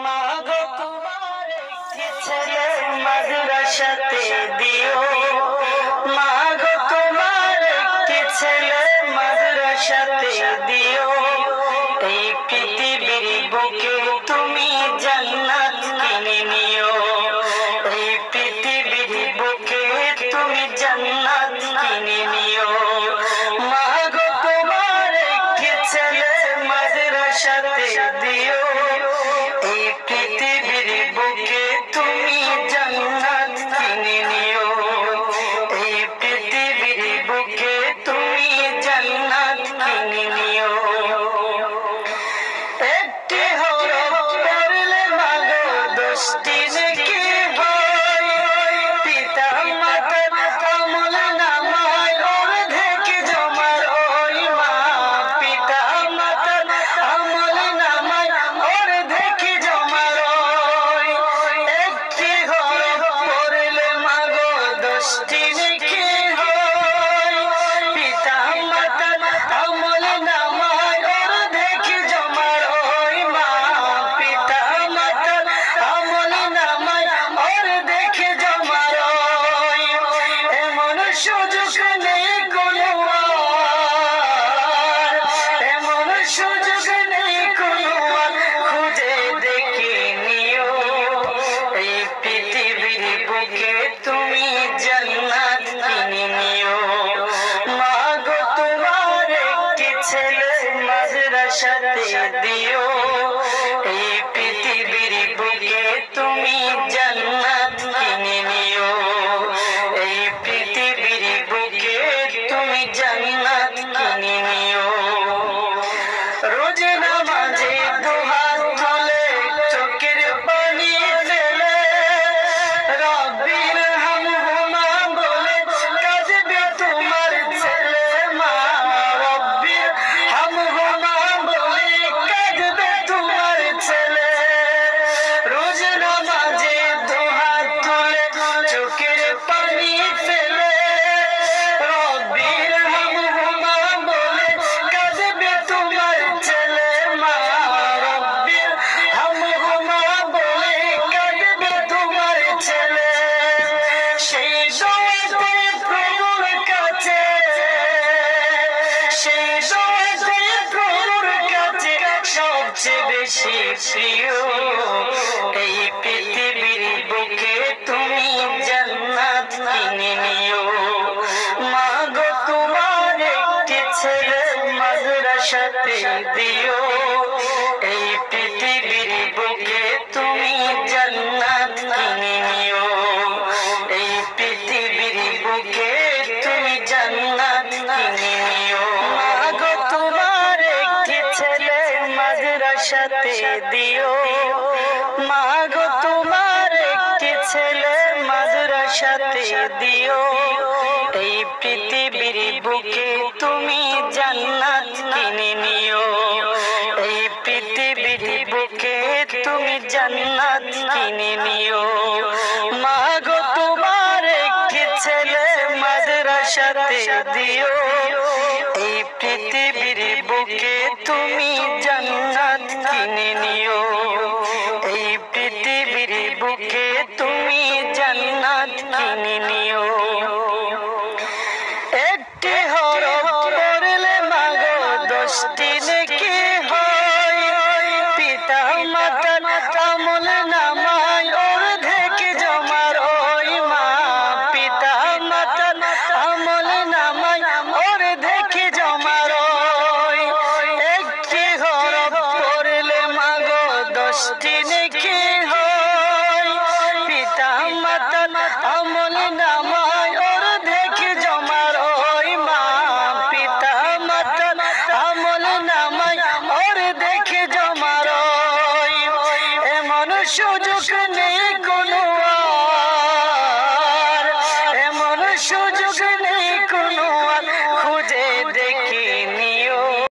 মাগো তোমার একটি ছেলে মাদ্রাসাতে দিও, মাগো তোমার একটি ছেলে মাদ্রাসাতে দিও। এই পৃথিবীর বুকে তুমি জান্নাত কিনে নিও, এই পৃথিবীর বুকে তুমি জান্নাত কিনে নিও। মাগো তোমার একটি ছেলে মাদ্রাসাতে দিও, এই পৃথিবীর বুকে তুমি জান্নাত কিনে নিও, এই পৃথিবীর বুকে তুমি জান্নাত কিনে নিও। একটি হরফ পড়লে মাগো 10টি নেকি হয়, পিতা মাতার আমল নামায় অর্ধেক জমা ওই মা, পিতা মাতার আমল নামায় অর্ধেক জমা ওই। একটি হরফ পড়লে মাগো 10টি নেকি হয়, পিতা মাতার আমল নামায় অর্ধেক জমা ওই মা, পিতা মাতার আমল নামায় অর্ধেক জমা ওই। এমন সুযোগ নেই কোনো আর, এমন সুযোগ নেই কোনো আর, খুঁজে দেখে নিও। এই পৃথিবীর বুকে তুমি জান্নাত কিনে নিও। মাগো তোমার একটি ছেলে মাদ্রাসাতে দিও, এই পৃথিবীর বুকে তুমি জান্নাত কিনে নিও, এই পৃথিবীর বুকে তুমি জান্নাত কিনে নিও। রোজ নামাজে দুহাত তুলে চোখের পানি ফেলে রব্বির হামহুমা বলে কাঁদবে তোমার ছেলে মা, রব্বির হামহুমা বলে কাঁদবে তোমার ছেলে। রোজ নামাজে দুহাত তুলে চোখের পানি ফেলে রব্বির হামহুমা বলে কাঁদবে তোমার ছেলে মা, রব্বির হামহুমা বলে কাঁদবে তোমার ছেলে। সেই দোয়াতে প্রভুর কাছে, সেই দোয়াতে প্রভুর কাছে সবচেয়ে বেশি প্রিয়। এই পৃথিবীর বুকে তুমি জান্নাত কিনে নিও। মাগো তোমার একটি ছেলে মাদ্রাসাতে দিও, এই পৃথিবীর বুকে তুমি জান্নাত কিনে নিও, এই পৃথিবীর বুকে তুমি জান্নাত কিনে নিও। মাগো তোমার একটি ছেলে মাদ্রাসাতে দিও, মাগো তোমার একটি ছেলে মাদ্রাসাতে দিও, এই পৃথিবীর বুকে তুমি জান্নাত কিনে নিও, এই পৃথিবীর বুকে তুমি জান্নাত কিনে নিও। মাগো তোমার একটি ছেলে মাদ্রাসাতে দিও, এই পৃথিবীর বুকে তুমি জান্নাত কিনে নিও, এই পৃথিবীর বুকে তুমি জান্নাত কিনে নিও। একটি হরফ পড়লে মাগো 10টি নেকি হয়, পিতা মাতার আমল নামায় অর্ধেক জমা ওই মা, পিতা মাতার আমল নামায় অর্ধেক জমা ওই। একটি হরফ পড়লে মাগো 10টি নেকি হয়, পিতা মাতার আমল নামায় অর্ধেক জমা ওই মা, পিতা মাতার আমল নামায় অর্ধেক জমা ওই। এমন সুযোগ